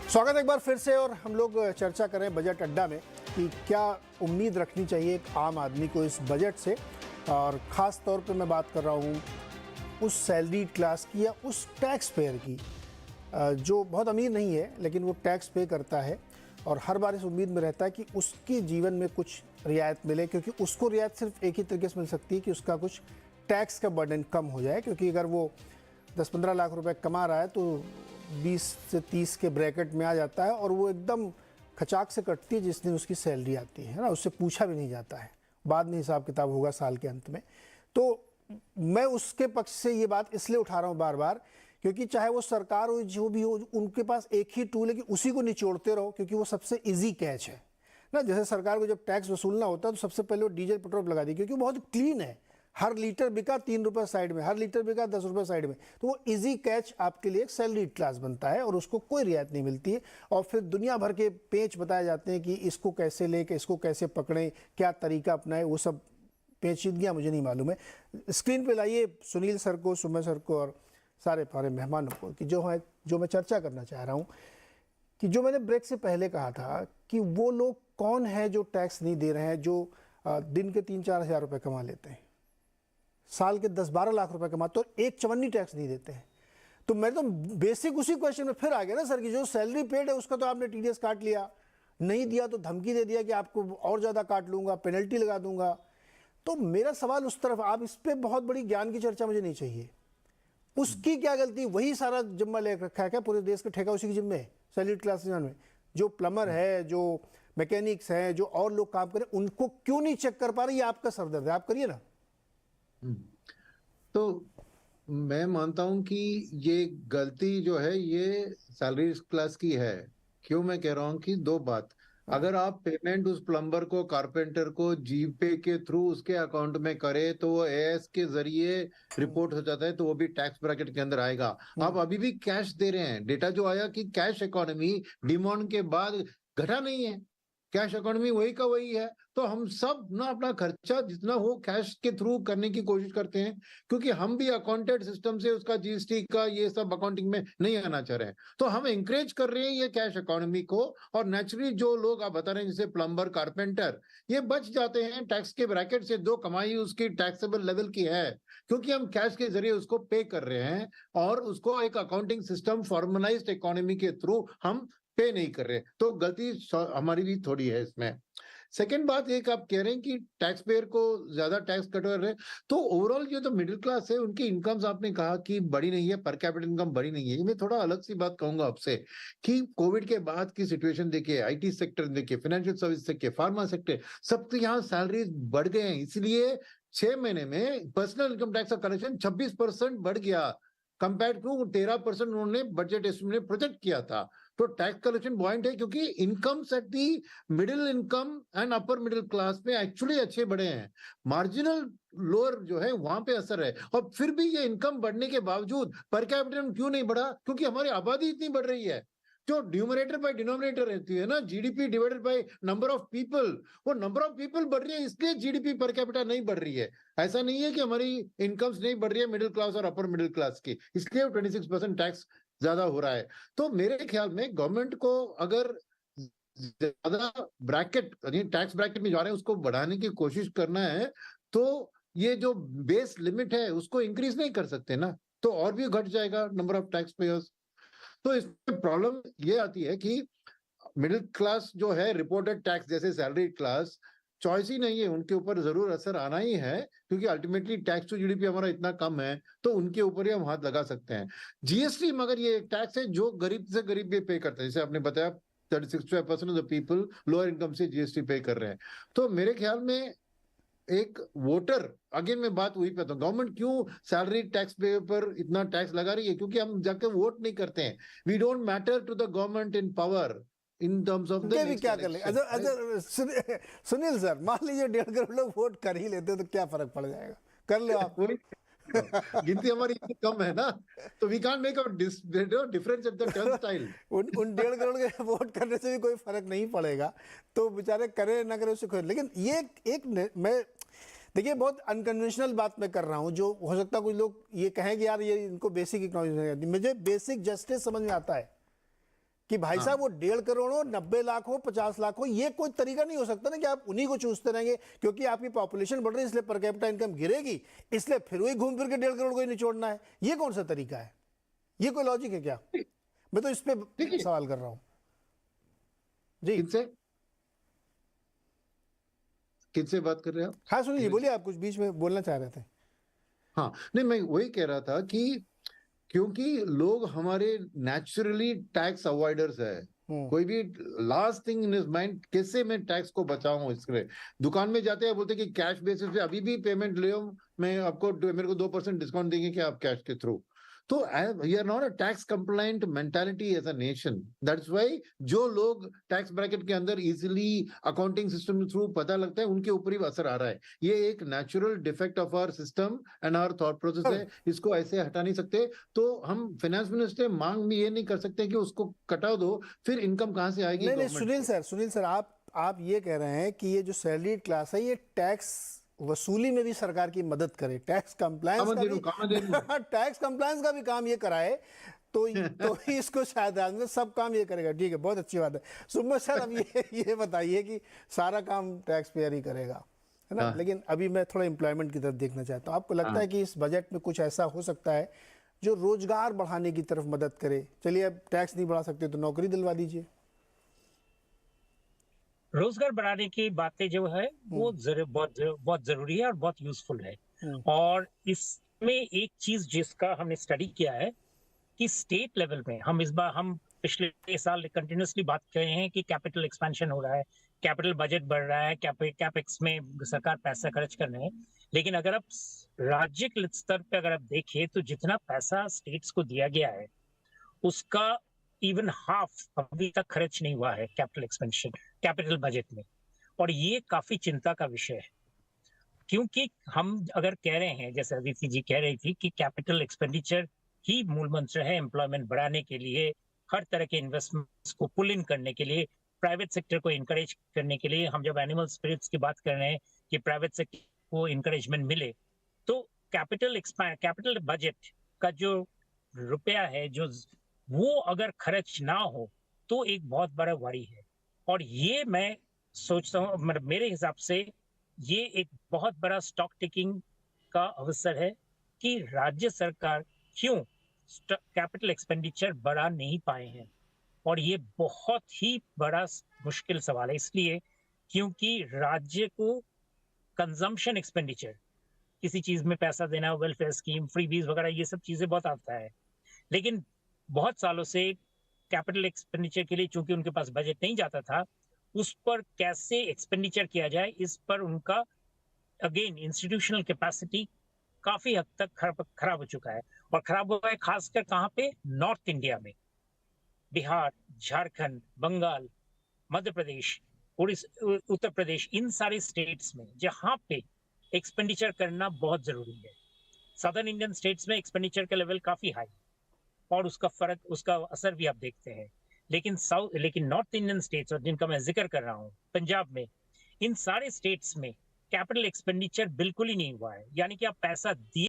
स्वागत है एक बार फिर से। और हम लोग चर्चा करें बजट अड्डा में कि क्या उम्मीद रखनी चाहिए एक आम आदमी को इस बजट से। और ख़ास तौर पे मैं बात कर रहा हूँ उस सैलरीड क्लास की या उस टैक्स पेयर की जो बहुत अमीर नहीं है लेकिन वो टैक्स पे करता है और हर बार इस उम्मीद में रहता है कि उसके जीवन में कुछ रियायत मिले, क्योंकि उसको रियायत सिर्फ एक ही तरीके से मिल सकती है कि उसका कुछ टैक्स का बर्डन कम हो जाए। क्योंकि अगर वो 10-15 लाख रुपए कमा रहा है तो 20 से 30 के ब्रैकेट में आ जाता है और वो एकदम खचाक से कटती है जिस दिन उसकी सैलरी आती है ना, उससे पूछा भी नहीं जाता है, बाद में हिसाब किताब होगा साल के अंत में। तो मैं उसके पक्ष से ये बात इसलिए उठा रहा हूँ बार बार, क्योंकि चाहे वो सरकार हो जो भी हो, उनके पास एक ही टूल है कि उसी को निचोड़ते रहो, क्योंकि वो सबसे ईजी कैच है ना। जैसे सरकार को जब टैक्स वसूलना होता है तो सबसे पहले वो डीजल पेट्रोल पर लगा दी, क्योंकि बहुत क्लीन है। हर लीटर बिका 3 रुपये साइड में, हर लीटर बिका 10 रुपये साइड में। तो वो इजी कैच आपके लिए एक सैलरी क्लास बनता है और उसको कोई रियायत नहीं मिलती है। और फिर दुनिया भर के पेच बताए जाते हैं कि इसको कैसे ले, इसको कैसे पकड़ें, क्या तरीका अपनाएं, वो सब पेचीदगियाँ मुझे नहीं मालूम है। स्क्रीन पे लाइए सुनील सर को, सुमय सर को और सारे हमारे मेहमानों को कि जो मैं चर्चा करना चाह रहा हूँ कि जो मैंने ब्रेक से पहले कहा था कि वो लोग कौन है जो टैक्स नहीं दे रहे हैं, जो दिन के 3-4 हज़ार रुपये कमा लेते हैं, साल के 10-12 लाख रुपए कमाते और एक चवन्नी टैक्स नहीं देते हैं। तो मैं तो बेसिक उसी क्वेश्चन में फिर आ गया ना सर कि जो सैलरी पेड है उसका तो आपने टीडीएस काट लिया, नहीं दिया तो धमकी दे दिया कि आपको और ज़्यादा काट लूंगा, पेनल्टी लगा दूंगा। तो मेरा सवाल उस तरफ, आप इस पर बहुत बड़ी ज्ञान की चर्चा मुझे नहीं चाहिए। उसकी क्या गलती, वही सारा जिम्मा ले रखा है क्या, पूरे देश का ठेका उसी के जिम्मे है सैलरीड क्लास में। जो प्लम्बर है, जो मैकेनिक्स हैं, जो और लोग काम करें, उनको क्यों नहीं चेक कर पा रहे? ये आपका सरदर्द है, आप करिए ना। तो मैं मानता हूं कि ये गलती जो है ये सैलरी क्लास की है। क्यों मैं कह रहा हूं कि दो बात, हाँ। अगर आप पेमेंट उस प्लम्बर को, कारपेंटर को जीपे के थ्रू उसके अकाउंट में करे तो वो एएस के जरिए रिपोर्ट हो जाता है, तो वो भी टैक्स ब्रैकेट के अंदर आएगा। आप अभी भी कैश दे रहे हैं। डेटा जो आया कि कैश इकोनॉमी डिमॉन के बाद घटा नहीं है, कैश इकोनॉमी वही का वही है। तो हम सब ना अपना खर्चा जितना हो कैश के थ्रू करने की कोशिश करते हैं, क्योंकि हम भी अकाउंटेड सिस्टम से उसका जीएसटी का ये सब अकाउंटिंग में नहीं आना चाह रहे हैं। तो हम इंकरेज कर रहे हैं ये कैश इकोनॉमी को। और नेचुरली जो लोग आप बता रहे हैं जैसे प्लम्बर, कारपेंटर, ये बच जाते हैं टैक्स के ब्रैकेट से। दो कमाई उसकी टैक्सेबल लेवल की है, क्योंकि हम कैश के जरिए उसको पे कर रहे हैं और उसको एक अकाउंटिंग सिस्टम फॉर्मलाइज्ड इकोनॉमी के थ्रू हम पे नहीं कर रहे। तो गलती हमारी भी थोड़ी है इसमें। सेकेंड बात, एक आप कह रहे हैं कि टैक्स पेयर को ज्यादा टैक्स कट रहे, तो ओवरऑल जो तो मिडिल क्लास है उनकी इनकम्स आपने कहा कि बड़ी नहीं है, पर कैपिटल इनकम बड़ी नहीं है। मैं थोड़ा अलग सी बात कहूंगा आपसे कि कोविड के बाद की सिचुएशन देखिए, आईटी सेक्टर देखिए, फाइनेंशियल सर्विस देखिए, फार्मा सेक्टर, सबके यहाँ सैलरीज बढ़ गए हैं। इसलिए 6 महीने में पर्सनल इनकम टैक्स का कलेक्शन 26% बढ़ गया, कंपेयर टू 13% उन्होंने बजट एस्टिमेट में प्रोजेक्ट किया था। तो टैक्स कलेक्शन पॉइंट है, क्योंकि incomes at the middle income and upper middle class में एक्चुअली अच्छे बढ़े हैं। मार्जिनल लोअर जो है वहां पे असर है। और फिर भी ये इनकम बढ़ने के बावजूद पर कैपिटल क्यों नहीं बढ़ा? क्योंकि हमारी आबादी इतनी बढ़ रही है। जो न्यूमरेटर बाय डिनोमिनेटर रहती है ना, GDP divided by number of people, वो नंबर ऑफ पीपल बढ़ रही है, इसलिए जीडीपी पर कैपिटा नहीं बढ़ रही है। ऐसा नहीं है कि हमारी इनकम्स नहीं बढ़ रही है मिडिल क्लास और अपर मिडिल क्लास की, इसलिए 26% टैक्स ज्यादा हो रहा है। तो मेरे ख्याल में गवर्नमेंट को अगर ज्यादा ब्रैकेट टैक्स ब्रैकेट में जा रहे हैं उसको बढ़ाने की कोशिश करना है, तो ये जो बेस लिमिट है उसको इंक्रीज नहीं कर सकते ना, तो और भी घट जाएगा नंबर ऑफ टैक्स पेयर्स। तो इसमें प्रॉब्लम ये आती है कि मिडिल क्लास जो है रिपोर्टेड टैक्स जैसे सैलरी क्लास चॉइस ही नहीं है, उनके ऊपर जरूर असर आना ही है, क्योंकि अल्टीमेटली टैक्स टू जीडीपी हमारा इतना कम है, तो उनके ऊपर ही हम हाथ लगा सकते हैं। जीएसटी मगर ये एक टैक्स है जो गरीब से गरीब भी पे करते हैं, जैसे आपने बताया 36% of the people lower income से जीएसटी पे कर रहे हैं। तो मेरे ख्याल में एक वोटर, अगेन मैं बात वही पे आता हूँ, गवर्नमेंट क्यों सैलरी टैक्स पे पर इतना टैक्स लगा रही है? क्योंकि हम जाके वोट नहीं करते हैं। We don't matter to the government in power in terms of the उनके भी नेक्स्ट क्या कर ले। इलेक्शन। सुनील सर, मान लीजिए 1.5 करोड़ लोग वोट कर ही लेते तो क्या फर्क पड़ जाएगा? कर लो आप। वही गिनती हमारी इतनी कम है ना, तो we can't make a difference at the turn style. उन 1.5 करोड़ के वोट करने से भी कोई फर्क नहीं पड़ेगा, तो बेचारे करे ना करे उससे कोई। लेकिन ये मैं देखिए बहुत अनकन्वेंशनल बात मैं कर रहा हूँ, जो हो सकता है कुछ लोग ये कहें कि यार ये इनको बेसिक इकोनॉमिक्स नहीं आती। मुझे बेसिक जस्टिस समझ में आता है कि भाई हाँ। साहब वो 1.5 करोड़ हो, 90 लाख हो, 50 लाख हो, ये कोई तरीका नहीं हो सकता ना कि आप उन्हीं को चूसते रहेंगे क्योंकि आपकी पॉपुलेशन बढ़ रही है इसलिए पर कैपिटा इनकम गिरेगी, इसलिए फिर वही घूम फिर के 1.5 करोड़ को ही निचोड़ना है। ये कौन सा तरीका है? ये कोई लॉजिक है क्या? मैं तो इस पे देखिए सवाल कर रहा हूं जी। किनसे किनसे बात कर रहे हैं आप? हाँ सुनील जी बोलिए, आप कुछ बीच में बोलना चाह रहे थे। हाँ, नहीं मैं वही कह रहा था कि क्योंकि लोग हमारे नेचुरली टैक्स अवॉइडर्स है। कोई भी last thing in his mind, कैसे मैं टैक्स को बचाऊं, इसके लिए दुकान में जाते हैं, बोलते हैं कि कैश बेसिस पे अभी भी पेमेंट ले, मैं आपको मेरे को 2% डिस्काउंट देंगे कि आप कैश के थ्रू। तो we are not a tax compliant mentality as a nation. That's why जो लोग टैक्स ब्रैकेट के अंदर इजीली अकाउंटिंग सिस्टम के थ्रू पता लगता है, उनके ऊपर ही असर आ रहा है। ये एक natural defect of our system and our thought process है, इसको ऐसे हटा नहीं सकते। तो हम फाइनेंस मिनिस्टर मांग भी ये नहीं कर सकते कि उसको कटा दो, फिर इनकम कहां से आएगी नहीं नहीं गवर्नमेंट सुनील सर आप ये कह रहे हैं कि ये जो सैलरीड क्लास है ये टैक्स वसूली में भी सरकार की मदद करे, टैक्स कंप्लायंस का भी टैक्स कंप्लायंस का भी काम ये कराए, तो इसको शायद सब काम ये करेगा। ठीक है, बहुत अच्छी बात है। सुमित सर अब ये बताइए कि सारा काम टैक्स पेयर ही करेगा, है ना? हाँ। लेकिन अभी मैं थोड़ा एम्प्लॉयमेंट की तरफ देखना चाहता हूँ। आपको लगता है कि इस बजट में कुछ ऐसा हो सकता है जो रोजगार बढ़ाने की तरफ मदद करे? चलिए अब टैक्स नहीं बढ़ा सकते तो नौकरी दिलवा दीजिए। रोजगार बढ़ाने की बातें जो है वो बहुत जरूरी है और बहुत यूजफुल है। हम्म, और इसमें एक चीज जिसका हमने स्टडी किया है कि स्टेट लेवल में हम पिछले साल कंटिन्यूसली बात कर रहे हैं कि कैपिटल एक्सपेंशन हो रहा है, कैपिटल बजट बढ़ रहा है, कैपेक्स में सरकार पैसा खर्च कर रहे हैं। लेकिन अगर आप राज्य के स्तर पे अगर आप देखें तो जितना पैसा स्टेट्स को दिया गया है उसका इवन हाफ अभी तक खर्च नहीं हुआ है कैपिटल बजट में। और ये काफी चिंता का विषय है, क्योंकि हम अगर कह रहे हैं, जैसे अदिति जी कह रही थी, कि कैपिटल एक्सपेंडिचर ही मूल मंत्र है एम्प्लॉयमेंट बढ़ाने के लिए, हर तरह के इन्वेस्टमेंट्स को पुल इन करने के लिए, प्राइवेट सेक्टर को इनकरेज करने के लिए। हम जब एनिमल स्पिरिट्स की बात कर रहे हैं कि प्राइवेट सेक्टर को इनकरेजमेंट मिले, तो कैपिटल बजट का जो रुपया है जो वो अगर खर्च ना हो तो एक बहुत बड़ा वरी है। और ये मैं सोचता हूँ, मतलब मेरे हिसाब से ये एक बहुत बड़ा स्टॉक टेकिंग का अवसर है कि राज्य सरकार क्यों कैपिटल एक्सपेंडिचर बढ़ा नहीं पाए हैं। और ये बहुत ही बड़ा मुश्किल सवाल है, इसलिए क्योंकि राज्य को कंजम्पशन एक्सपेंडिचर, किसी चीज में पैसा देना, वेलफेयर स्कीम, फ्रीबीज वगैरह, ये सब चीजें बहुत आता है। लेकिन बहुत सालों से कैपिटल एक्सपेंडिचर के लिए चूंकि उनके पास बजट नहीं जाता था, उस पर कैसे एक्सपेंडिचर किया जाए, इस पर उनका अगेन इंस्टीट्यूशनल कैपेसिटी काफी हद तक खराब हो चुका है। और खराब हुआ है खासकर कहाँ पे? नॉर्थ इंडिया में, बिहार, झारखंड, बंगाल, मध्य प्रदेश, उड़ीसा, उत्तर प्रदेश, इन सारे स्टेट्स में जहाँ पे एक्सपेंडिचर करना बहुत जरूरी है। सदर्न इंडियन स्टेट्स में एक्सपेंडिचर का लेवल काफी हाई और उसका फर्क, उसका असर भी आप देखते हैं। लेकिन नॉर्थ इंडियन स्टेट्स, और जिनका मैं जिक्र कर रहा हूँ, पंजाब में, इन सारे स्टेट्स में कैपिटल एक्सपेंडिचर बिल्कुल ही नहीं हुआ है। यानी कि आप पैसा दिए